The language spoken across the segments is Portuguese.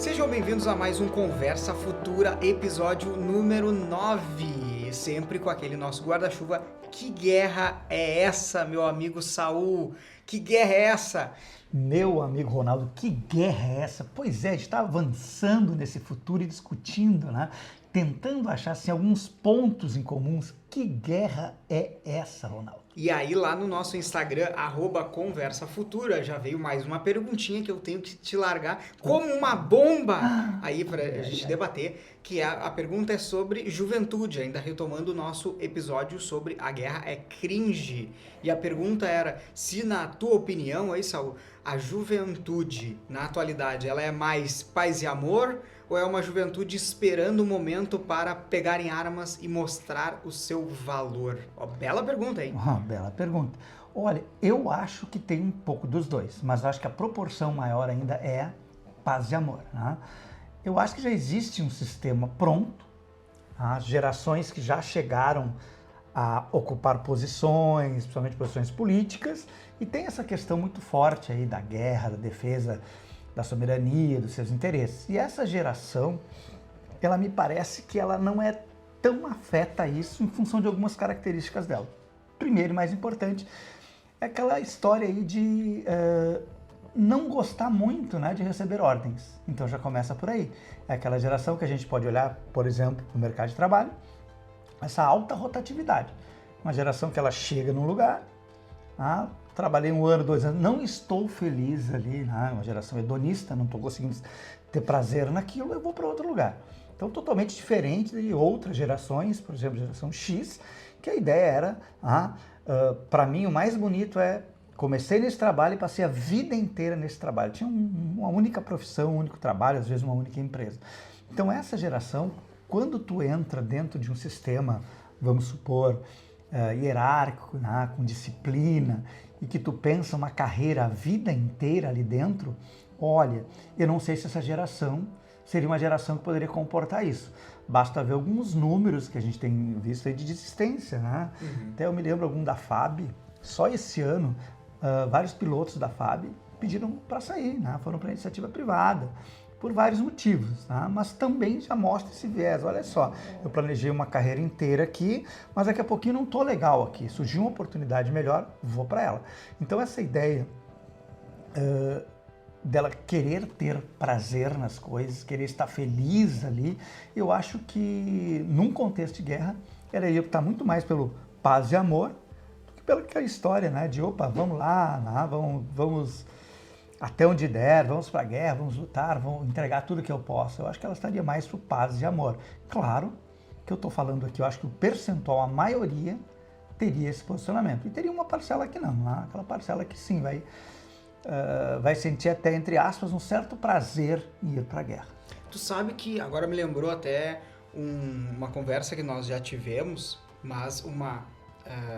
Sejam bem-vindos a mais um Conversa Futura, episódio número 9. Sempre com aquele nosso guarda-chuva. Que guerra é essa, meu amigo Saul? Que guerra é essa? Meu amigo Ronaldo, que guerra é essa? Pois é, a gente está avançando nesse futuro e discutindo, né? Tentando achar assim, alguns pontos em comuns. Que guerra é essa, Ronaldo? E aí lá no nosso Instagram, @conversafutura, já veio mais uma perguntinha que eu tenho que te largar como uma bomba aí pra gente debater, que a pergunta é sobre juventude, ainda retomando o nosso episódio sobre a guerra é cringe. E a pergunta era, se na tua opinião, aí Saul, a juventude na atualidade, ela é mais paz e amor ou é uma juventude esperando o momento para pegarem armas e mostrar o seu valor? Ó, bela pergunta, hein? Bela pergunta. Olha, eu acho que tem um pouco dos dois, mas eu acho que a proporção maior ainda é paz e amor, né? Eu acho que já existe um sistema pronto, as gerações que já chegaram a ocupar posições, principalmente posições políticas, e tem essa questão muito forte aí da guerra, da defesa da soberania, dos seus interesses. E essa geração, ela me parece que ela não é tão afeta a isso em função de algumas características dela. Primeiro e mais importante é aquela história aí de não gostar muito, né, de receber ordens. Então já começa por aí. É aquela geração que a gente pode olhar, por exemplo, no mercado de trabalho, essa alta rotatividade. Uma geração que ela chega num lugar, trabalhei 1 ano, 2 anos, não estou feliz ali, né? Uma geração hedonista, não estou conseguindo ter prazer naquilo, eu vou para outro lugar. Então, totalmente diferente de outras gerações, por exemplo, a geração X, que a ideia era, para mim, o mais bonito é, comecei nesse trabalho e passei a vida inteira nesse trabalho. Tinha uma única profissão, um único trabalho, às vezes uma única empresa. Então, essa geração, quando tu entra dentro de um sistema, vamos supor, hierárquico, né, com disciplina, e que tu pensa uma carreira a vida inteira ali dentro, olha, eu não sei se essa geração seria uma geração que poderia comportar isso. Basta ver alguns números que a gente tem visto aí de desistência, né? Até eu me lembro algum da FAB, só esse ano, vários pilotos da FAB pediram para sair, né? Foram para a iniciativa privada, por vários motivos, tá? Mas também já mostra esse viés. Olha só, eu planejei uma carreira inteira aqui, mas daqui a pouquinho não estou legal aqui. Surgiu uma oportunidade melhor, vou para ela. Então essa ideia dela querer ter prazer nas coisas, querer estar feliz ali, eu acho que num contexto de guerra, ela ia optar muito mais pelo paz e amor do que pela aquela história, né? De opa, vamos lá, né? Vamos até onde der, vamos para a guerra, vamos lutar, vamos entregar tudo que eu posso. Eu acho que ela estaria mais por paz e amor. Claro que eu estou falando aqui, eu acho que o percentual, a maioria, teria esse posicionamento. E teria uma parcela que não, né? Aquela parcela que sim, vai sentir até, entre aspas, um certo prazer em ir para a guerra. Tu sabe que agora me lembrou até uma conversa que nós já tivemos, mas uma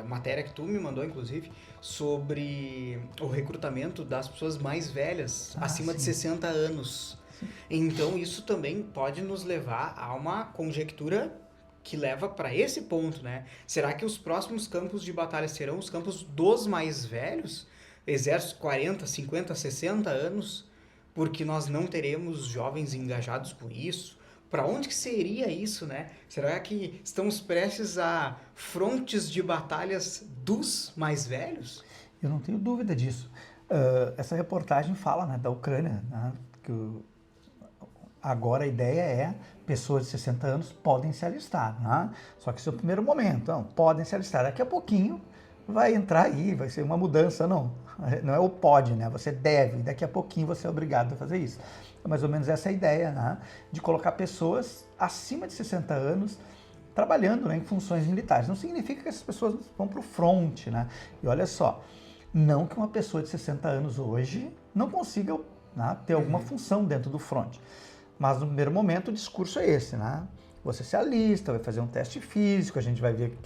matéria que tu me mandou, inclusive, sobre o recrutamento das pessoas mais velhas, acima de 60 anos. Sim. Então, isso também pode nos levar a uma conjectura que leva para esse ponto, né? Será que os próximos campos de batalha serão os campos dos mais velhos? Exército 40, 50, 60 anos? Porque nós não teremos jovens engajados com isso? Para onde que seria isso, né? Será que estamos prestes a frontes de batalhas dos mais velhos? Eu não tenho dúvida disso. Essa reportagem fala, né, da Ucrânia, né, que agora a ideia é pessoas de 60 anos podem se alistar, né? Só que esse é o primeiro momento, então, podem se alistar. Daqui a pouquinho vai entrar aí, vai ser uma mudança, não é o pode, né? Você deve, daqui a pouquinho você é obrigado a fazer isso. É mais ou menos essa a ideia, né? De colocar pessoas acima de 60 anos trabalhando, né, em funções militares. Não significa que essas pessoas vão para o front, né? E olha só, não que uma pessoa de 60 anos hoje não consiga, né, ter alguma função dentro do front. Mas no primeiro momento o discurso é esse, né? Você se alista, vai fazer um teste físico, a gente vai ver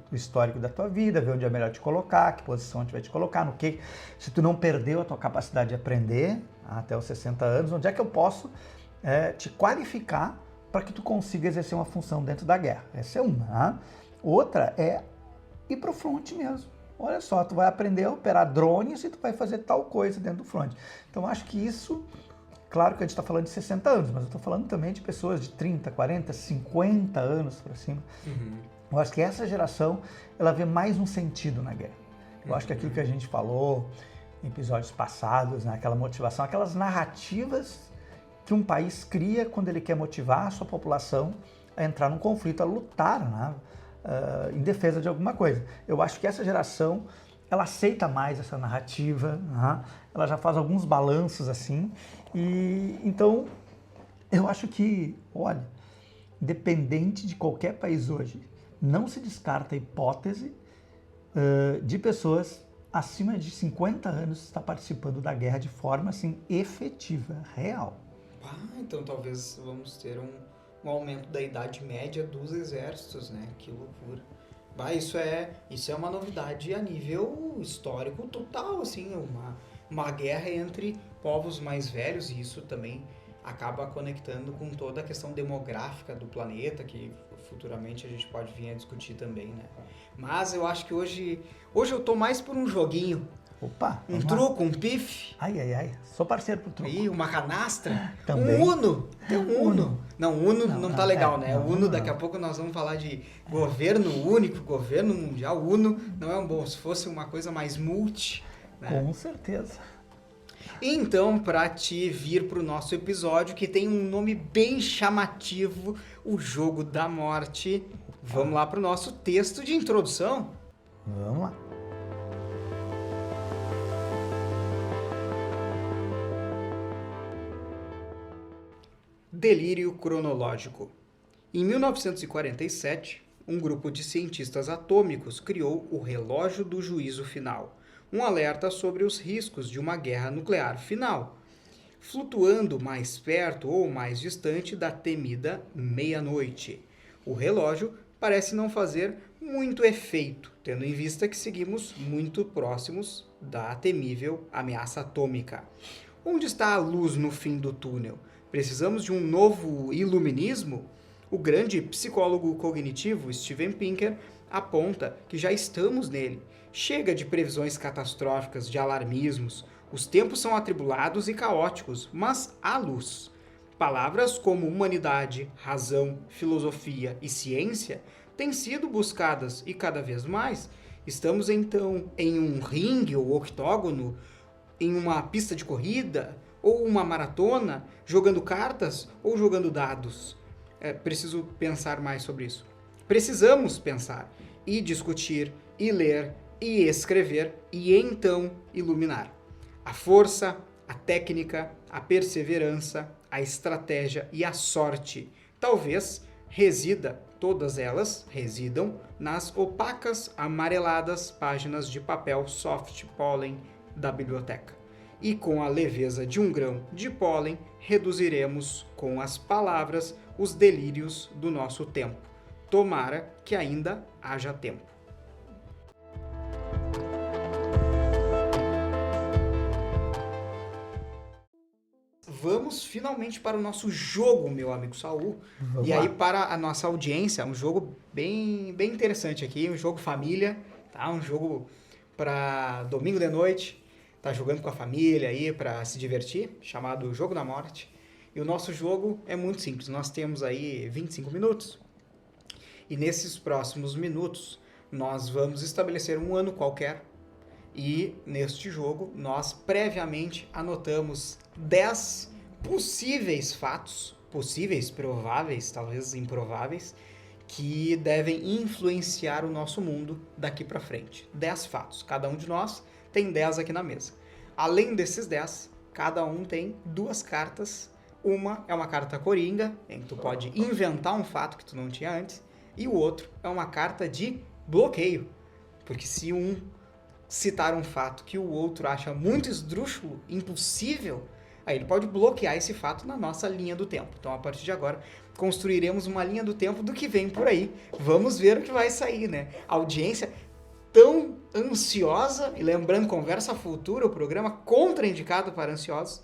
o histórico da tua vida, ver onde é melhor te colocar, que posição a gente vai te colocar, no que, se tu não perdeu a tua capacidade de aprender até os 60 anos, onde é que eu posso te qualificar para que tu consiga exercer uma função dentro da guerra. Essa é uma. Né? Outra é ir para o front mesmo. Olha só, tu vai aprender a operar drones e tu vai fazer tal coisa dentro do front. Então acho que isso Claro que a gente está falando de 60 anos, mas eu estou falando também de pessoas de 30, 40, 50 anos para cima. Eu acho que essa geração, ela vê mais um sentido na guerra. Eu acho que aquilo que a gente falou em episódios passados, né, aquela motivação, aquelas narrativas que um país cria quando ele quer motivar a sua população a entrar num conflito, a lutar, né, em defesa de alguma coisa. Eu acho que essa geração, ela aceita mais essa narrativa, né, ela já faz alguns balanços assim, e então eu acho que, olha, independente de qualquer país hoje, não se descarta a hipótese de pessoas acima de 50 anos estar participando da guerra de forma assim efetiva, real. Então talvez vamos ter um aumento da idade média dos exércitos, né? Que loucura. Isso é uma novidade a nível histórico total, assim, uma guerra entre povos mais velhos, e isso também acaba conectando com toda a questão demográfica do planeta, que futuramente a gente pode vir a discutir também, né? Mas eu acho que hoje eu tô mais por um joguinho. Opa! Um truco, um pife. Ai, sou parceiro pro truco. Uma canastra. Também. Um Uno. Tem um Uno. Não, Uno não tá legal, né? Não, Uno, daqui a pouco nós vamos falar de governo único, governo mundial. Uno não é um bom. Se fosse uma coisa mais multi, né? Com certeza. Então, para te vir para o nosso episódio, que tem um nome bem chamativo, o Jogo da Morte, vamos lá para o nosso texto de introdução? Vamos lá. Delírio cronológico. Em 1947, um grupo de cientistas atômicos criou o relógio do juízo final, um alerta sobre os riscos de uma guerra nuclear final, flutuando mais perto ou mais distante da temida meia-noite. O relógio parece não fazer muito efeito, tendo em vista que seguimos muito próximos da temível ameaça atômica. Onde está a luz no fim do túnel? Precisamos de um novo iluminismo? O grande psicólogo cognitivo Steven Pinker aponta que já estamos nele. Chega de previsões catastróficas, de alarmismos. Os tempos são atribulados e caóticos, mas há luz. Palavras como humanidade, razão, filosofia e ciência têm sido buscadas e cada vez mais. Estamos então em um ringue ou octógono, em uma pista de corrida ou uma maratona, jogando cartas ou jogando dados. Preciso pensar mais sobre isso. Precisamos pensar e discutir e ler e escrever e então iluminar. A força, a técnica, a perseverança, a estratégia e a sorte talvez todas elas residam nas opacas, amareladas páginas de papel soft pólen da biblioteca. E com a leveza de um grão de pólen, reduziremos com as palavras os delírios do nosso tempo. Tomara que ainda haja tempo. Vamos finalmente para o nosso jogo, meu amigo Saul. Vamos e lá. aí, para a nossa audiência, um jogo bem interessante aqui, um jogo família, tá? Um jogo para domingo de noite, tá jogando com a família aí para se divertir, chamado Jogo da Morte. E o nosso jogo é muito simples, nós temos aí 25 minutos. E nesses próximos minutos, nós vamos estabelecer um ano qualquer. E neste jogo, nós previamente anotamos 10 possíveis fatos, possíveis, prováveis, talvez improváveis, que devem influenciar o nosso mundo daqui para frente. 10 fatos. Cada um de nós tem 10 aqui na mesa. Além desses 10, cada um tem 2 cartas. Uma é uma carta coringa, em que tu pode inventar um fato que tu não tinha antes, e o outro é uma carta de bloqueio. Porque se um citar um fato que o outro acha muito esdrúxulo, impossível, aí ele pode bloquear esse fato na nossa linha do tempo. Então, a partir de agora, construiremos uma linha do tempo do que vem por aí. Vamos ver o que vai sair, né? A audiência tão ansiosa, e lembrando, Conversa Futura, o programa contraindicado para ansiosos,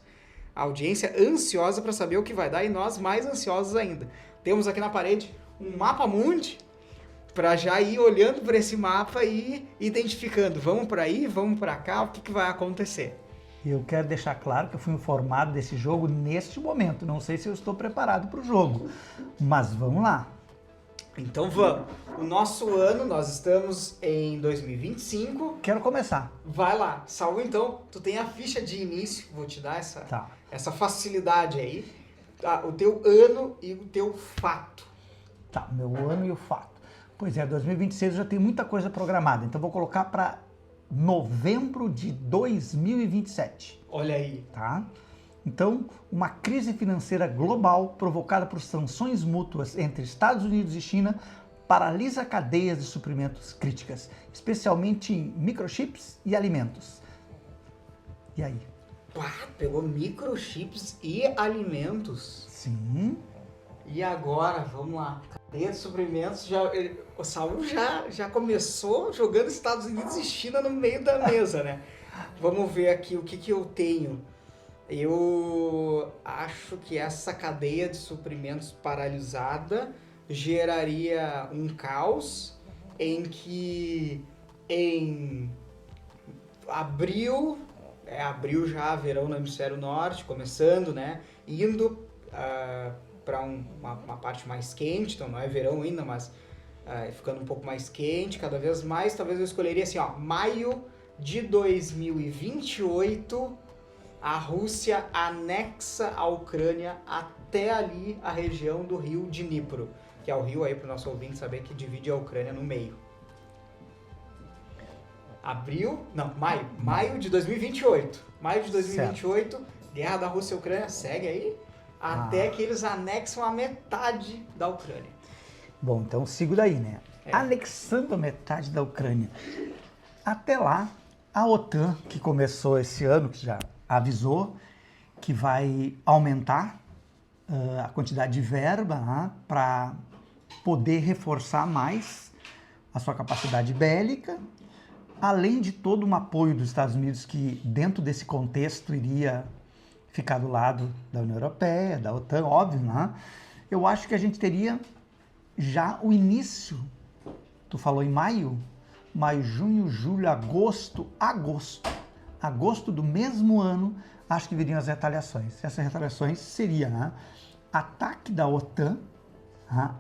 a audiência ansiosa para saber o que vai dar e nós mais ansiosos ainda. Temos aqui na parede um mapa mundi, para já ir olhando para esse mapa e identificando, vamos para aí, vamos para cá, o que vai acontecer. E eu quero deixar claro que eu fui informado desse jogo neste momento. Não sei se eu estou preparado para o jogo, mas vamos lá. Então vamos. O nosso ano, nós estamos em 2025. Quero começar. Vai lá. Saul, então, tu tem a ficha de início. Vou te dar essa facilidade aí. Tá? O teu ano e o teu fato. Tá, meu ano e o fato. Pois é, 2026 eu já tenho muita coisa programada. Então vou colocar para novembro de 2027. Olha aí. Tá? Então, uma crise financeira global provocada por sanções mútuas entre Estados Unidos e China paralisa cadeias de suprimentos críticas, especialmente em microchips e alimentos. E aí? Pegou microchips e alimentos. Sim. E agora, vamos lá. Cadeia de suprimentos, o Saul já começou jogando Estados Unidos e China no meio da mesa, né? Vamos ver aqui o que eu tenho. Eu acho que essa cadeia de suprimentos paralisada geraria um caos em que em abril já, verão no hemisfério norte, começando, né? Indo para uma parte mais quente, então não é verão ainda, mas ficando um pouco mais quente, cada vez mais. Talvez eu escolheria assim, ó, maio de 2028, a Rússia anexa a Ucrânia até ali a região do rio Dnipro, que é o rio aí, para o nosso ouvinte saber, que divide a Ucrânia no meio. Maio de 2028. Maio de 2028, certo. Guerra da Rússia e Ucrânia, segue aí, até que eles anexam a metade da Ucrânia. Bom, então sigo daí, né? Anexando a metade da Ucrânia. Até lá, a OTAN, que começou esse ano, que já avisou que vai aumentar a quantidade de verba para poder reforçar mais a sua capacidade bélica, além de todo um apoio dos Estados Unidos que, dentro desse contexto, iria ficar do lado da União Europeia, da OTAN, óbvio, né? Eu acho que a gente teria já o início, tu falou em maio, junho, julho, agosto do mesmo ano, acho que viriam as retaliações. Essas retaliações seriam, né, ataque da OTAN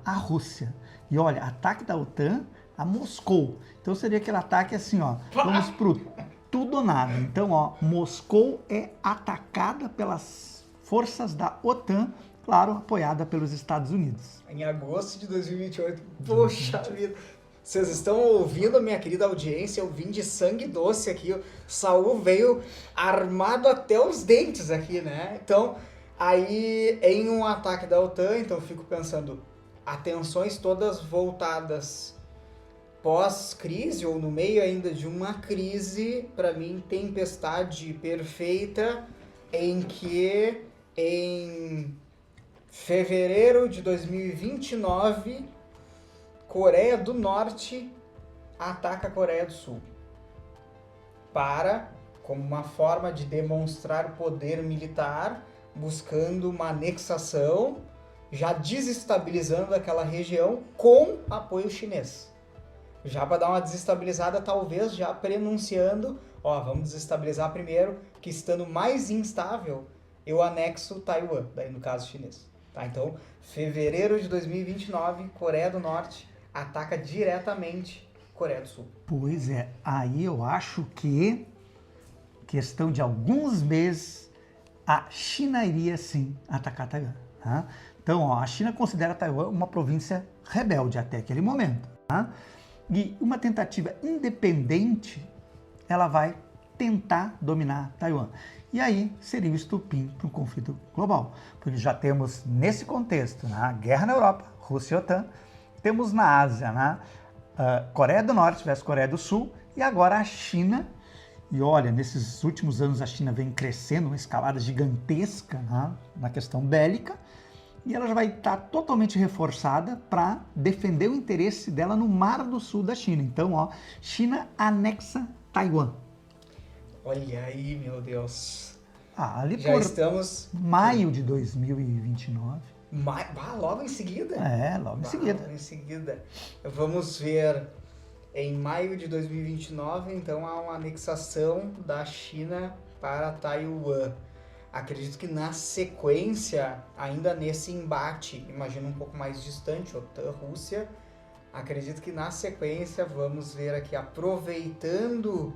à Rússia. E olha, ataque da OTAN a Moscou. Então seria aquele ataque assim, ó, vamos pro tudo ou nada. Então, ó, Moscou é atacada pelas forças da OTAN, claro, apoiada pelos Estados Unidos. Em agosto de 2028. Poxa vida. Vocês estão ouvindo, minha querida audiência, eu vim de sangue doce aqui. O Saul veio armado até os dentes aqui, né? Então, aí em um ataque da OTAN, então eu fico pensando, atenções todas voltadas pós-crise ou no meio ainda de uma crise, para mim, tempestade perfeita, em que em fevereiro de 2029, Coreia do Norte ataca a Coreia do Sul como uma forma de demonstrar poder militar, buscando uma anexação, já desestabilizando aquela região com apoio chinês. Já para dar uma desestabilizada, talvez já prenunciando, vamos desestabilizar primeiro, que estando mais instável, eu anexo Taiwan, daí no caso chinês. Tá? Então, fevereiro de 2029, Coreia do Norte ataca diretamente Coreia do Sul. Pois é, aí eu acho que, questão de alguns meses, a China iria sim atacar Taiwan. Tá? Então, a China considera Taiwan uma província rebelde até aquele momento. Tá? E uma tentativa independente, ela vai tentar dominar Taiwan. E aí seria o estupim para um conflito global. Porque já temos nesse contexto, guerra na Europa, Rússia e OTAN, temos na Ásia, Coreia do Norte versus Coreia do Sul, e agora a China. E olha, nesses últimos anos a China vem crescendo, uma escalada gigantesca na questão bélica, e ela já vai estar totalmente reforçada para defender o interesse dela no Mar do Sul da China. Então, China anexa Taiwan. Olha aí, meu Deus. Ali já estamos... maio de 2029. Logo em seguida? Logo em seguida. Logo em seguida. Vamos ver, em maio de 2029, então há uma anexação da China para Taiwan. Acredito que na sequência, ainda nesse embate, imagino um pouco mais distante, OTAN-Rússia, acredito que na sequência, vamos ver aqui, aproveitando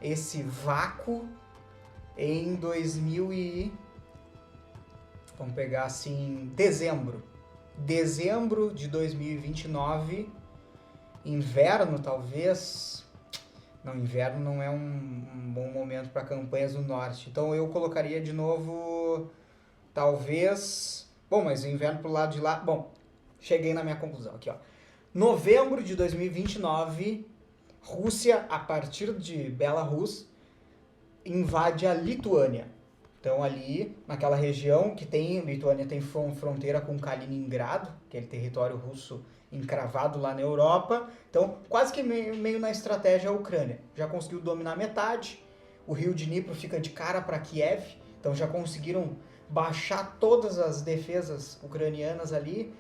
esse vácuo em 2000 e... Vamos pegar assim, dezembro de 2029, inverno talvez... Não, inverno não é um bom momento para campanhas do norte. Então eu colocaria de novo, talvez... Bom, mas o inverno pro lado de lá... Bom, cheguei na minha conclusão aqui, ó. Novembro de 2029, Rússia, a partir de Belarus, invade a Lituânia. Então ali, naquela região que tem... Lituânia tem fronteira com Kaliningrado, aquele território russo encravado lá na Europa. Então, quase que meio na estratégia a Ucrânia. Já conseguiu dominar metade. O rio Dnipro fica de cara para Kiev. Então, já conseguiram baixar todas as defesas ucranianas ali.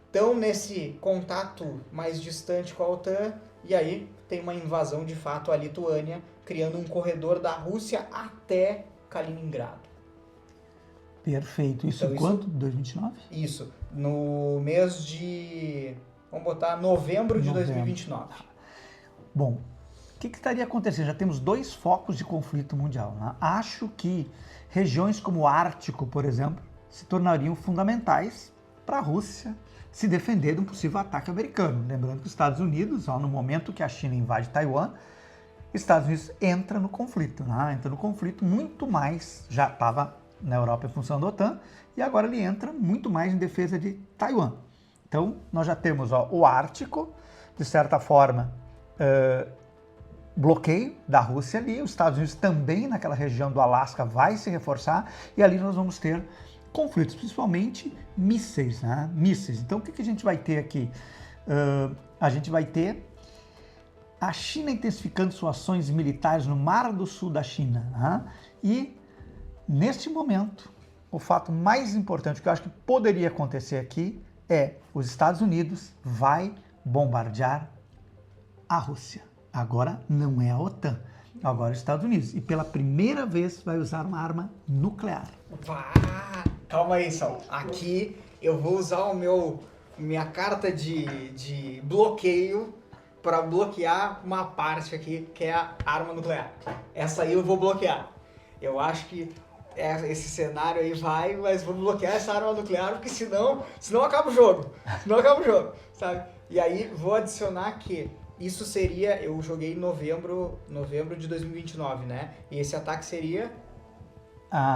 Estão nesse contato mais distante com a OTAN. E aí, tem uma invasão de fato à Lituânia, criando um corredor da Rússia até Kaliningrado. Perfeito. Isso então, quanto? 2029? Isso. No mês de... Vamos botar novembro de 2029. Bom, o que estaria acontecendo? Já temos 2 focos de conflito mundial. Né? Acho que regiões como o Ártico, por exemplo, se tornariam fundamentais para a Rússia se defender de um possível ataque americano. Lembrando que os Estados Unidos, no momento que a China invade Taiwan, os Estados Unidos entra no conflito. Né? Entra no conflito muito mais, já estava na Europa em função da OTAN, e agora ele entra muito mais em defesa de Taiwan. Então, nós já temos o Ártico, de certa forma, bloqueio da Rússia ali, os Estados Unidos também naquela região do Alasca vai se reforçar, e ali nós vamos ter conflitos, principalmente mísseis, né? Mísseis. Então, o que a gente vai ter aqui? A gente vai ter a China intensificando suas ações militares no Mar do Sul da China, né? E, neste momento, o fato mais importante que eu acho que poderia acontecer aqui é os Estados Unidos vai bombardear a Rússia. Agora não é a OTAN, agora é os Estados Unidos. E pela primeira vez vai usar uma arma nuclear. Calma aí, Sal. Aqui eu vou usar minha carta de bloqueio para bloquear uma parte aqui, que é a arma nuclear. Essa aí eu vou bloquear. Eu acho que esse cenário aí vai, mas vou bloquear essa arma nuclear, porque senão acaba o jogo. Sabe? E aí vou adicionar que isso seria, eu joguei em novembro de 2029, né? E esse ataque seria...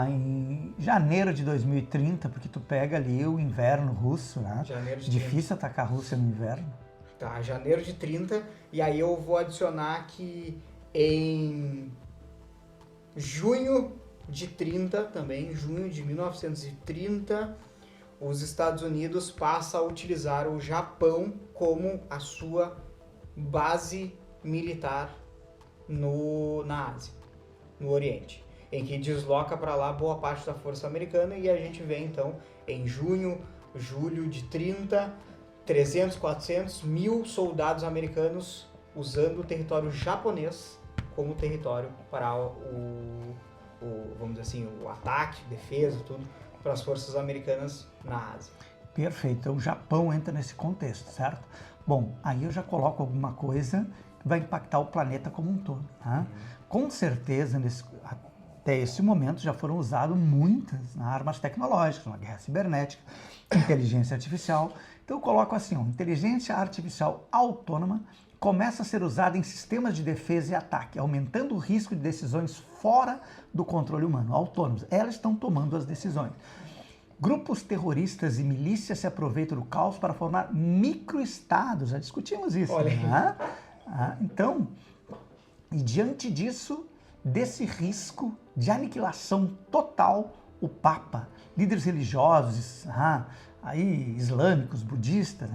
em janeiro de 2030, porque tu pega ali o inverno russo, né? Difícil atacar a Rússia no inverno. Tá, janeiro de 30, e aí eu vou adicionar que em junho de 30 também, junho de 1930, os Estados Unidos passam a utilizar o Japão como a sua base militar na Ásia, no Oriente, em que desloca para lá boa parte da força americana, e a gente vê então em julho de 30, 300, 400, 1000 soldados americanos usando o território japonês como território para vamos dizer assim, o ataque, defesa, tudo, para as forças americanas na Ásia. Perfeito, então o Japão entra nesse contexto, certo? Bom, aí eu já coloco alguma coisa que vai impactar o planeta como um todo. Tá? Com certeza, até esse momento já foram usadas muitas armas tecnológicas, uma guerra cibernética, inteligência artificial. Então eu coloco assim, inteligência artificial autônoma começa a ser usada em sistemas de defesa e ataque, aumentando o risco de decisões fora do controle humano, autônomos. Elas estão tomando as decisões. Grupos terroristas e milícias se aproveitam do caos para formar microestados. Já discutimos isso. Né? Então, e diante disso, desse risco de aniquilação total, o Papa, líderes religiosos, islâmicos, budistas,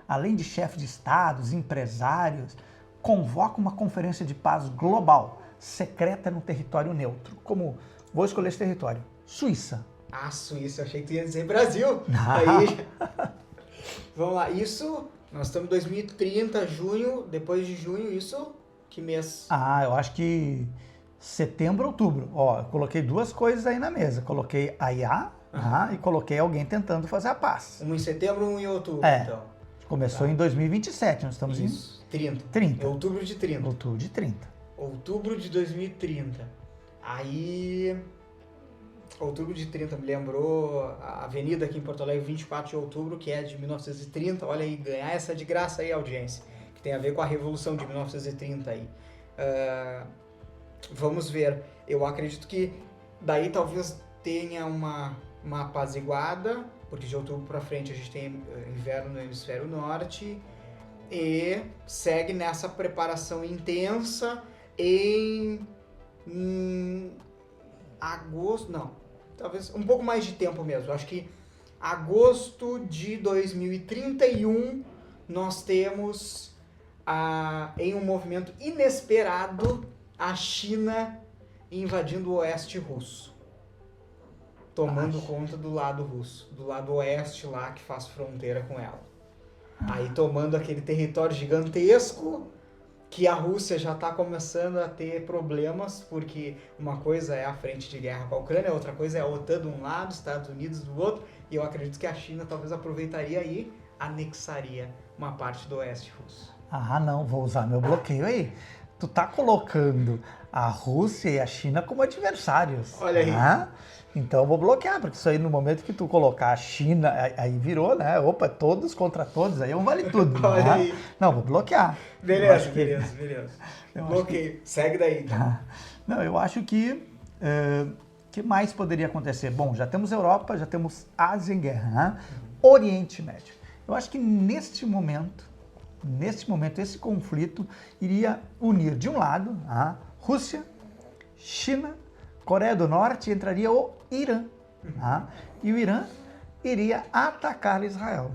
além de chefes de estados, empresários, convocam uma conferência de paz global, secreta num território neutro. Vou escolher esse território, Suíça. Suíça, eu achei que tu ia dizer Brasil. Aí, vamos lá, isso, nós estamos em 2030, junho, depois de junho, isso, que mês? Eu acho que Setembro, outubro. Ó, eu coloquei duas coisas aí na mesa. Coloquei a IA e coloquei alguém tentando fazer a paz. Um em setembro, um em outubro, então. Começou em 2027, nós estamos Isso, 30. 30. Em outubro de 30. Outubro de 30. Outubro de 2030. Aí... Outubro de 30 me lembrou a avenida aqui em Porto Alegre, 24 de outubro, que é de 1930. Olha aí, ganhar essa de graça aí, audiência. Que tem a ver com a Revolução de 1930 aí. Vamos ver. Eu acredito que daí talvez tenha uma apaziguada, porque de outubro para frente a gente tem inverno no hemisfério norte, e segue nessa preparação intensa em agosto, não, talvez um pouco mais de tempo mesmo. Acho que agosto de 2031 nós temos em um movimento inesperado a China invadindo o oeste russo, tomando conta do lado russo, do lado oeste lá que faz fronteira com ela. Aí tomando aquele território gigantesco que a Rússia já está começando a ter problemas, porque uma coisa é a frente de guerra com a Ucrânia, outra coisa é a OTAN de um lado, Estados Unidos do outro, e eu acredito que a China talvez aproveitaria e anexaria uma parte do oeste russo. Não, vou usar meu bloqueio aí. Tu tá colocando a Rússia e a China como adversários. Olha aí. Então eu vou bloquear, porque isso aí no momento que tu colocar a China, aí virou, né? Opa, todos contra todos, aí vale tudo. Olha aí. Não, vou bloquear. Beleza. Bloqueio. Segue daí. Então. Não, eu acho que que mais poderia acontecer? Bom, já temos Europa, já temos Ásia em guerra, Oriente Médio. Eu acho que neste momento, esse conflito iria unir, de um lado, a Rússia, China, Coreia do Norte, entraria o Irã. E o Irã iria atacar Israel.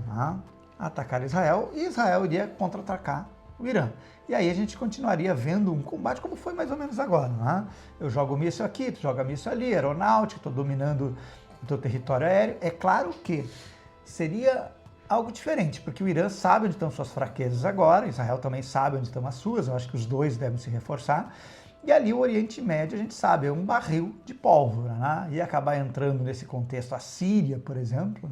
E Israel iria contra-atacar o Irã. E aí a gente continuaria vendo um combate como foi mais ou menos agora. Eu jogo míssil aqui, tu joga míssil ali, aeronáutica, estou dominando o teu território aéreo. É claro que seria algo diferente, porque o Irã sabe onde estão suas fraquezas agora, Israel também sabe onde estão as suas, eu acho que os dois devem se reforçar. E ali o Oriente Médio, a gente sabe, é um barril de pólvora, Ia acabar entrando nesse contexto a Síria, por exemplo,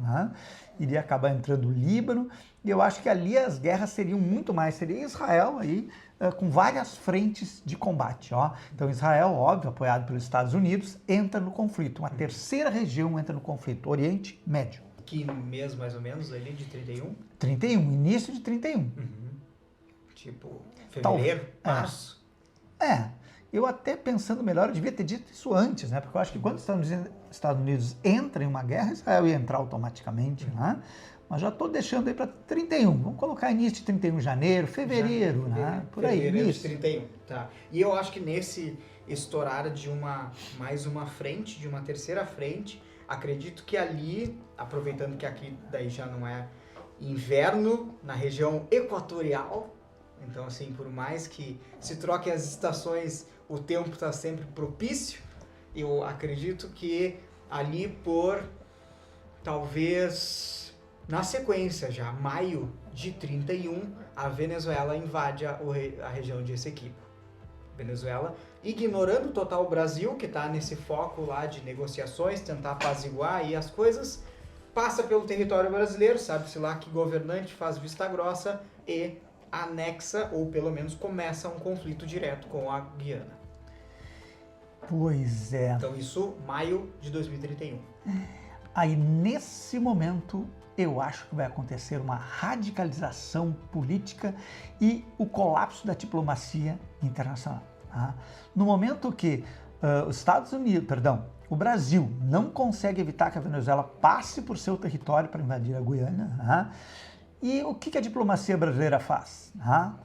Iria acabar entrando o Líbano, e eu acho que ali as guerras seriam muito mais, seria Israel aí com várias frentes de combate, Então Israel, óbvio, apoiado pelos Estados Unidos, entra no conflito, uma terceira região entra no conflito, Oriente Médio. Que mês mais ou menos ali de 31? 31, início de 31. Tipo, fevereiro, março? Eu até pensando melhor, eu devia ter dito isso antes, Porque eu acho que quando os Estados Unidos entram em uma guerra, Israel ia entrar automaticamente, Mas já estou deixando aí para 31. Vamos colocar início de 31 de janeiro, fevereiro, Por aí, fevereiro início. de 31, tá. E eu acho que nesse estourar de mais uma frente, de uma terceira frente, acredito que ali, aproveitando que aqui daí já não é inverno, na região equatorial, então assim, por mais que se troquem as estações, o tempo está sempre propício, eu acredito que ali por, talvez, na sequência já, maio de 31, a Venezuela invade a região de Essequibo. Venezuela, ignorando total o Brasil, que está nesse foco lá de negociações, tentar apaziguar aí as coisas, passa pelo território brasileiro, sabe-se lá que governante faz vista grossa e anexa, ou pelo menos começa um conflito direto com a Guiana. Pois é. Então isso, maio de 2031. Aí nesse momento, eu acho que vai acontecer uma radicalização política e o colapso da diplomacia internacional. No momento que o Brasil não consegue evitar que a Venezuela passe por seu território para invadir a Guiana, e o que a diplomacia brasileira faz?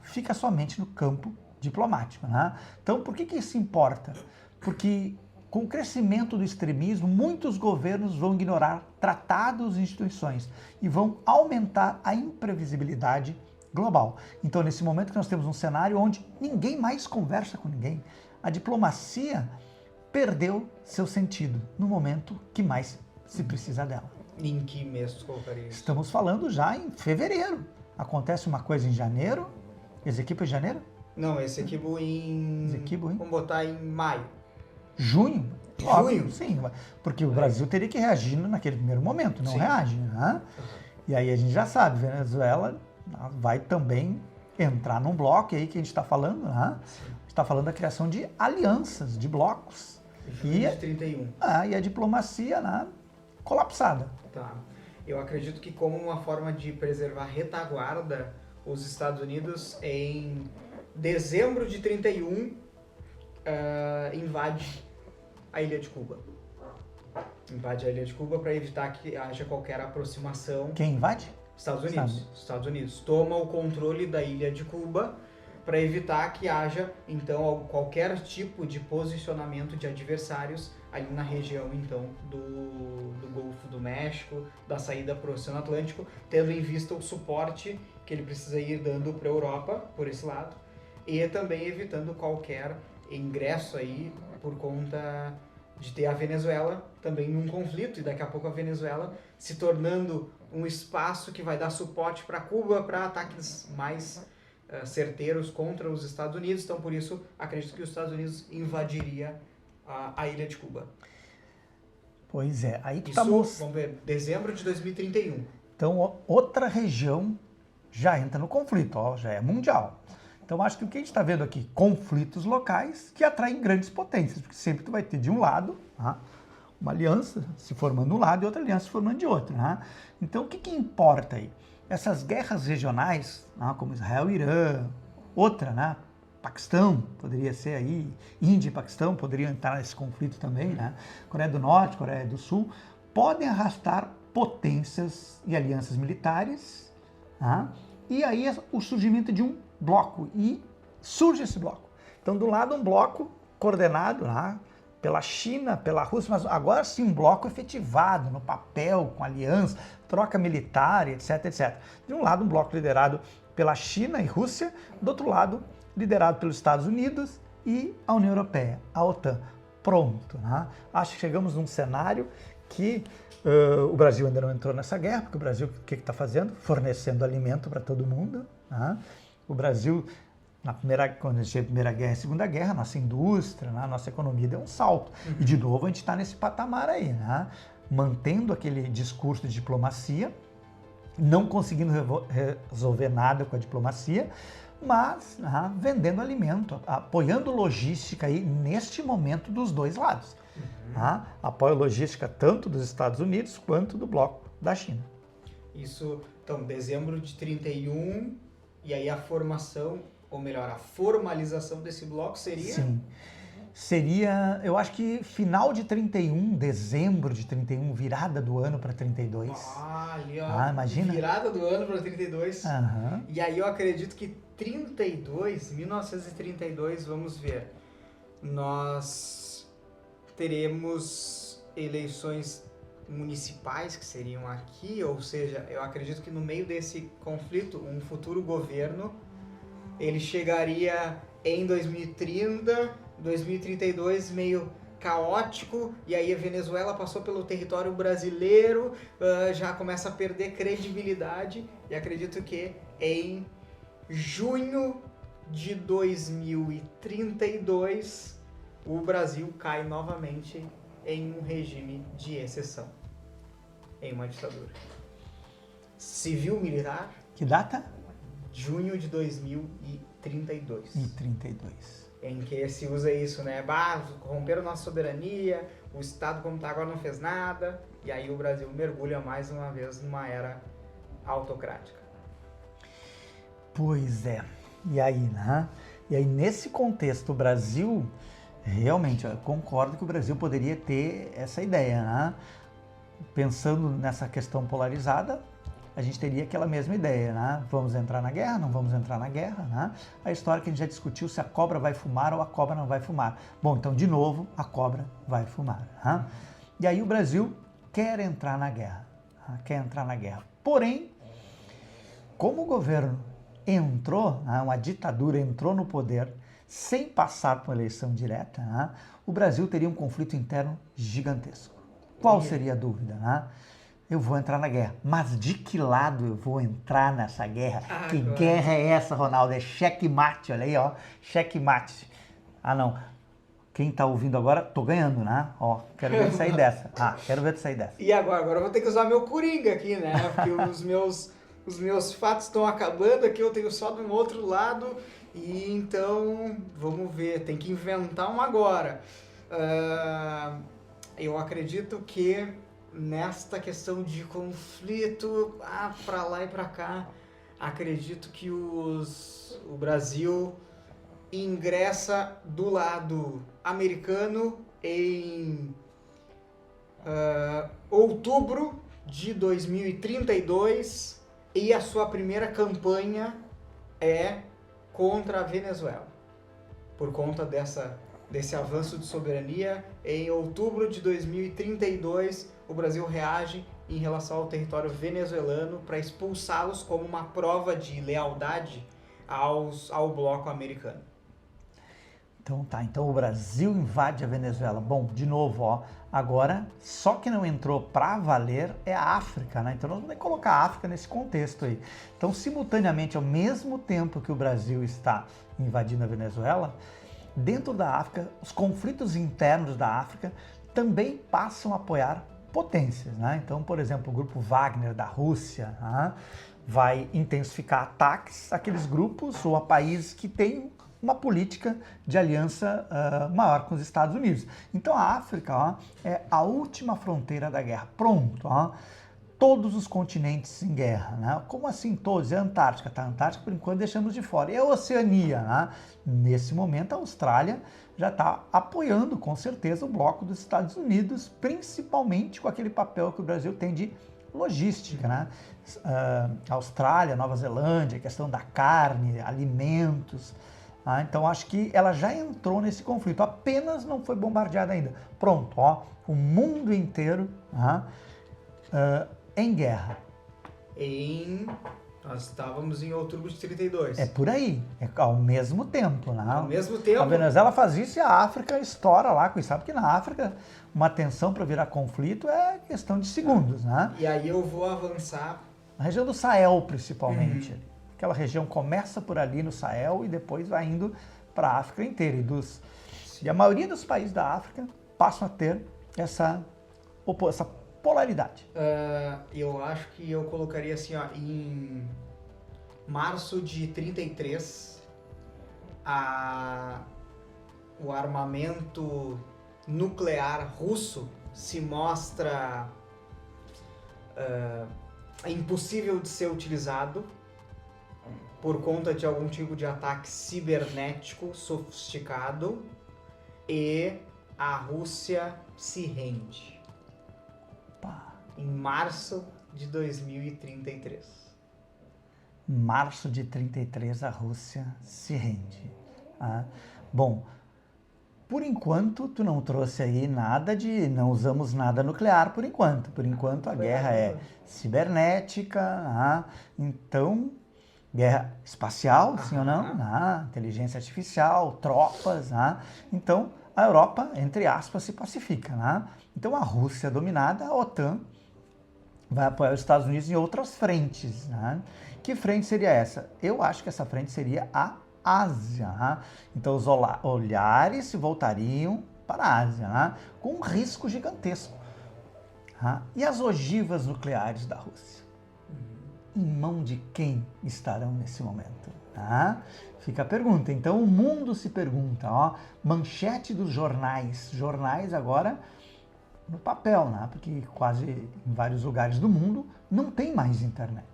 Fica somente no campo diplomático. Então, por que isso importa? Porque com o crescimento do extremismo, muitos governos vão ignorar tratados e instituições e vão aumentar a imprevisibilidade global. Então, nesse momento que nós temos um cenário onde ninguém mais conversa com ninguém, a diplomacia perdeu seu sentido no momento que mais se precisa dela. Em que mês tu colocaria isso? Estamos falando já em fevereiro. Acontece uma coisa em janeiro? Essequibo em janeiro? Não, Essequibo em... Vamos botar em maio. Junho? Junho? Sim, porque o Brasil teria que reagir naquele primeiro momento, não reage. Né? E aí a gente já sabe, Venezuela vai também entrar num bloco, e aí que a gente está falando, né? A gente está falando da criação de alianças, de blocos. Junho de 31. E a diplomacia, né, colapsada. Tá. Eu acredito que como uma forma de preservar retaguarda, os Estados Unidos, em dezembro de 31, invade a ilha de Cuba. Invade a ilha de Cuba para evitar que haja qualquer aproximação. Quem invade? Estados Unidos. Estados Unidos toma o controle da ilha de Cuba para evitar que haja, então, qualquer tipo de posicionamento de adversários ali na região, então, do Golfo do México, da saída para o Oceano Atlântico, tendo em vista o suporte que ele precisa ir dando para a Europa, por esse lado, e também evitando qualquer ingresso aí por conta de ter a Venezuela também num conflito, e daqui a pouco a Venezuela se tornando um espaço que vai dar suporte para Cuba para ataques mais certeiros contra os Estados Unidos. Então, por isso, acredito que os Estados Unidos invadiria a ilha de Cuba. Pois é. Aí isso, vamos ver, dezembro de 2031. Então, outra região já entra no conflito, já é mundial. Então, acho que o que a gente está vendo aqui, conflitos locais que atraem grandes potências, porque sempre tu vai ter de um lado uma aliança se formando de um lado e outra aliança se formando de outro. Então, o que importa aí? Essas guerras regionais, como Israel e Irã, outra, Paquistão, poderia ser aí, Índia e Paquistão poderiam entrar nesse conflito também, Coreia do Norte, Coreia do Sul, podem arrastar potências e alianças militares, e aí o surgimento de um bloco, e surge esse bloco. Então, do lado, um bloco coordenado pela China, pela Rússia, mas agora sim um bloco efetivado no papel, com aliança, troca militar, etc, etc. De um lado, um bloco liderado pela China e Rússia, do outro lado, liderado pelos Estados Unidos e a União Europeia, a OTAN. Pronto. Acho que chegamos num cenário que o Brasil ainda não entrou nessa guerra, porque o Brasil, o que está fazendo? Fornecendo alimento para todo mundo. O Brasil, quando a gente teve a Primeira Guerra e a Segunda Guerra, nossa indústria, nossa economia deu um salto. E de novo a gente está nesse patamar aí, mantendo aquele discurso de diplomacia, não conseguindo resolver nada com a diplomacia, mas vendendo alimento, apoiando logística aí neste momento dos dois lados. Apoio logística tanto dos Estados Unidos quanto do bloco da China. Isso, então, dezembro de 31, e aí a formação, ou melhor, a formalização desse bloco seria? Sim. Seria, eu acho que final de 31, dezembro de 31, virada do ano para 32. Ali, ó. Imagina. Virada do ano para 32. E aí eu acredito que 1932, vamos ver, nós teremos eleições municipais que seriam aqui, ou seja, eu acredito que no meio desse conflito, um futuro governo, ele chegaria em 2030, 2032 meio caótico, e aí a Venezuela passou pelo território brasileiro, já começa a perder credibilidade, e acredito que em junho de 2032 o Brasil cai novamente em um regime de exceção, em uma ditadura civil-militar. Que data? Junho de 2032. Em que se usa isso, corromperam nossa soberania, o Estado como está agora não fez nada, e aí o Brasil mergulha mais uma vez numa era autocrática. Pois é. E aí, E aí, nesse contexto, o Brasil, realmente, eu concordo que o Brasil poderia ter essa ideia, Pensando nessa questão polarizada, a gente teria aquela mesma ideia, Vamos entrar na guerra, não vamos entrar na guerra, A história que a gente já discutiu se a cobra vai fumar ou a cobra não vai fumar. Bom, então, de novo, a cobra vai fumar, E aí o Brasil quer entrar na guerra, Porém, como o governo entrou, uma ditadura entrou no poder sem passar por uma eleição direta, o Brasil teria um conflito interno gigantesco. Qual seria a dúvida, Eu vou entrar na guerra. Mas de que lado eu vou entrar nessa guerra? Que guerra é essa, Ronaldo? É checkmate, olha aí, ó. Checkmate. Não. Quem tá ouvindo agora, tô ganhando, né? Ó, quero ver tu sair dessa. Quero ver tu sair dessa. E agora? Agora eu vou ter que usar meu coringa aqui, né? Porque os meus fatos estão acabando aqui, eu tenho só de um outro lado. E então, vamos ver, tem que inventar um agora. Eu acredito que nesta questão de conflito, pra lá e pra cá, acredito que o Brasil ingressa do lado americano em outubro de 2032 e a sua primeira campanha é contra a Venezuela. Por conta desse avanço de soberania, em outubro de 2032 o Brasil reage em relação ao território venezuelano para expulsá-los como uma prova de lealdade ao bloco americano. Então o Brasil invade a Venezuela. Bom, de novo, ó, agora só que não entrou para valer é a África, né? Então nós vamos colocar a África nesse contexto aí. Então, simultaneamente, ao mesmo tempo que o Brasil está invadindo a Venezuela, dentro da África, os conflitos internos da África também passam a apoiar potências, né? Então, por exemplo, o grupo Wagner da Rússia, né, vai intensificar ataques àqueles grupos ou a países que têm uma política de aliança maior com os Estados Unidos. Então a África é a última fronteira da guerra. Pronto, todos os continentes em guerra, né? Como assim todos? É a Antártica, tá? A Antártica por enquanto deixamos de fora. E a Oceania, né? Nesse momento a Austrália já está apoiando com certeza o bloco dos Estados Unidos, principalmente com aquele papel que o Brasil tem de logística, né? Austrália, Nova Zelândia, questão da carne, alimentos. Então acho que ela já entrou nesse conflito, apenas não foi bombardeada ainda. Pronto, o mundo inteiro em guerra. Nós estávamos em outubro de 32. É por aí, ao mesmo tempo, né? Ao mesmo tempo. A Venezuela faz isso e a África estoura lá, sabe que na África uma tensão para virar conflito é questão de segundos, né? E aí eu vou avançar. Na região do Sahel, principalmente. Aquela região começa por ali no Sahel e depois vai indo para a África inteira. E a maioria dos países da África passam a ter essa polaridade. Eu acho que eu colocaria assim, em março de 33, o armamento nuclear russo se mostra impossível de ser utilizado por conta de algum tipo de ataque cibernético sofisticado e a Rússia se rende. Em março de 2033. Março de 33 a Rússia se rende. Bom, por enquanto tu não trouxe aí nada não usamos nada nuclear por enquanto. Por enquanto a guerra é cibernética, então guerra espacial, sim ou não? Inteligência artificial, tropas, então a Europa, entre aspas, se pacifica, Então a Rússia dominada, a OTAN vai apoiar os Estados Unidos em outras frentes, Que frente seria essa? Eu acho que essa frente seria a Ásia, Então os olhares se voltariam para a Ásia, com um risco gigantesco. E as ogivas nucleares da Rússia? Em mão de quem estarão nesse momento? Fica a pergunta. Então o mundo se pergunta, manchete dos jornais agora no papel, porque quase em vários lugares do mundo não tem mais internet.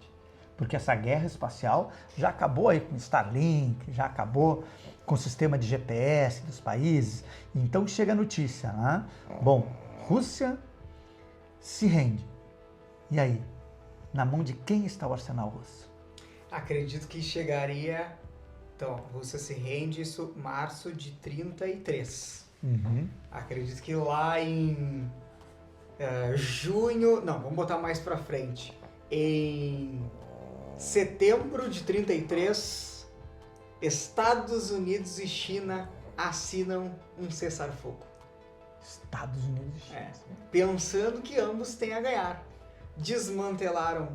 Porque essa guerra espacial já acabou aí com Starlink, já acabou com o sistema de GPS dos países. Então chega a notícia, Bom, Rússia se rende. E aí? Na mão de quem está o arsenal russo? Acredito que chegaria... Então, a Rússia se rende, isso março de 33. Acredito que lá em junho... Não, vamos botar mais pra frente. Em setembro de 33, Estados Unidos e China assinam um cessar-fogo. Estados Unidos e China. Pensando que ambos têm a ganhar. Desmantelaram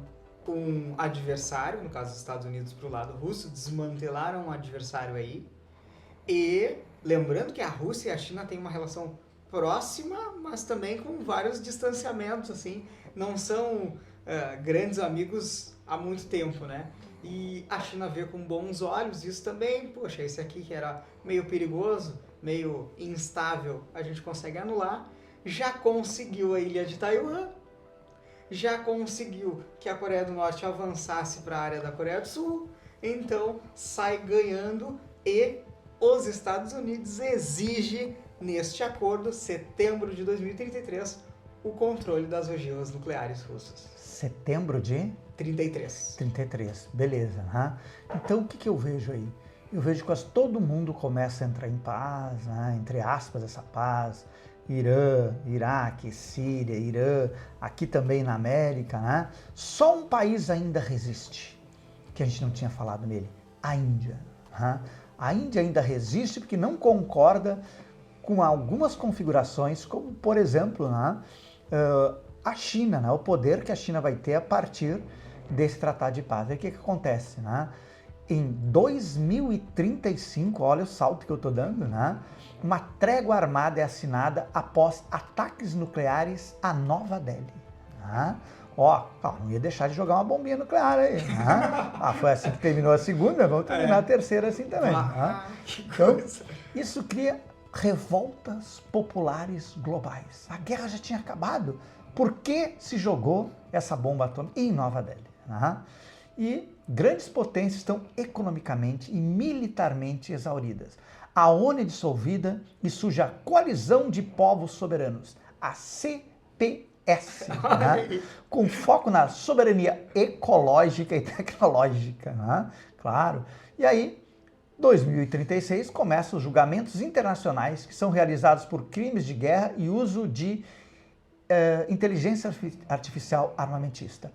um adversário, no caso dos Estados Unidos para o lado russo, desmantelaram um adversário aí e Lembrando que a Rússia e a China têm uma relação próxima, mas também com vários distanciamentos, assim, não são grandes amigos há muito tempo, né? E a China vê com bons olhos isso também. Poxa, esse aqui que era meio perigoso, meio instável, a gente consegue anular. Já conseguiu a ilha de Taiwan, já conseguiu que a Coreia do Norte avançasse para a área da Coreia do Sul, então sai ganhando e os Estados Unidos exigem neste acordo, setembro de 2033, o controle das ogivas nucleares russas. Setembro de? 33. 33, beleza. Né? Então, o que eu vejo aí? Eu vejo que quase todo mundo começa a entrar em paz, né? Entre aspas, essa paz. Irã, Iraque, Síria, Irã, aqui também na América, né? Só um país ainda resiste, que a gente não tinha falado nele, a Índia. Né? A Índia ainda resiste porque não concorda com algumas configurações, como, por exemplo, né, a China, né, o poder que a China vai ter a partir desse tratado de paz. E o que acontece? Né? Em 2035, olha o salto que eu estou dando, né? Uma trégua armada é assinada após ataques nucleares a Nova Delhi. Né? Ó, não ia deixar de jogar uma bombinha nuclear aí. Né? Foi assim que terminou a segunda, vamos terminar a terceira assim também. Né? Então, isso cria revoltas populares globais. A guerra já tinha acabado. Por que se jogou essa bomba atômica em Nova Delhi? Né? E grandes potências estão economicamente e militarmente exauridas. A ONU é dissolvida e surge a Coalizão de Povos Soberanos, a CPS, né? Com foco na soberania ecológica e tecnológica, né? Claro. E aí, 2036, começam os julgamentos internacionais que são realizados por crimes de guerra e uso de inteligência artificial armamentista.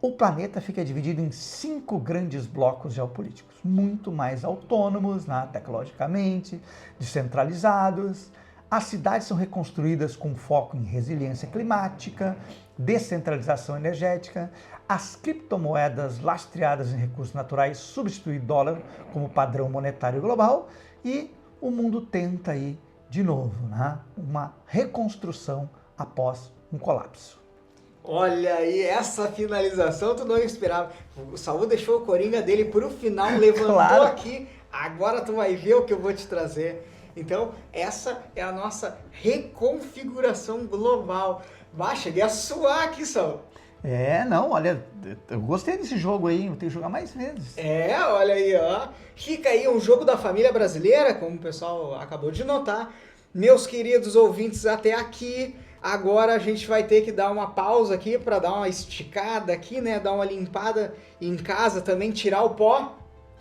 O planeta fica dividido em 5 grandes blocos geopolíticos, muito mais autônomos, né, tecnologicamente, descentralizados. As cidades são reconstruídas com foco em resiliência climática, descentralização energética. As criptomoedas lastreadas em recursos naturais substituem o dólar como padrão monetário global. E o mundo tenta aí, de novo, né, uma reconstrução após um colapso. Olha aí, essa finalização tu não esperava. O Saul deixou o coringa dele pro final, levantou Claro. Aqui, agora tu vai ver o que eu vou te trazer. Então, essa é a nossa reconfiguração global. Bah, cheguei a suar aqui, Saul. Não, olha, eu gostei desse jogo aí, eu tenho que jogar mais vezes. Olha aí, ó. Fica aí um jogo da família brasileira, como o pessoal acabou de notar. Meus queridos ouvintes, até aqui. Agora a gente vai ter que dar uma pausa aqui para dar uma esticada aqui, né? Dar uma limpada em casa também, tirar o pó.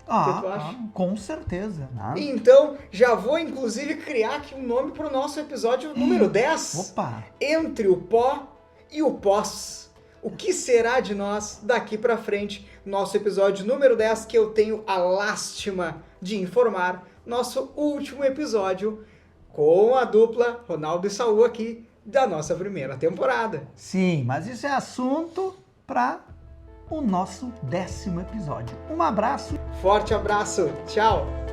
O que tu acha? Com certeza. Né? Então, já vou inclusive criar aqui um nome para o nosso episódio número 10. Opa! Entre o pó e o pós. O que será de nós daqui para frente? Nosso episódio número 10, que eu tenho a lástima de informar. Nosso último episódio com a dupla Ronaldo e Saul aqui, da nossa primeira temporada. Sim, mas isso é assunto para o nosso 10º episódio. Um abraço. Forte abraço. Tchau.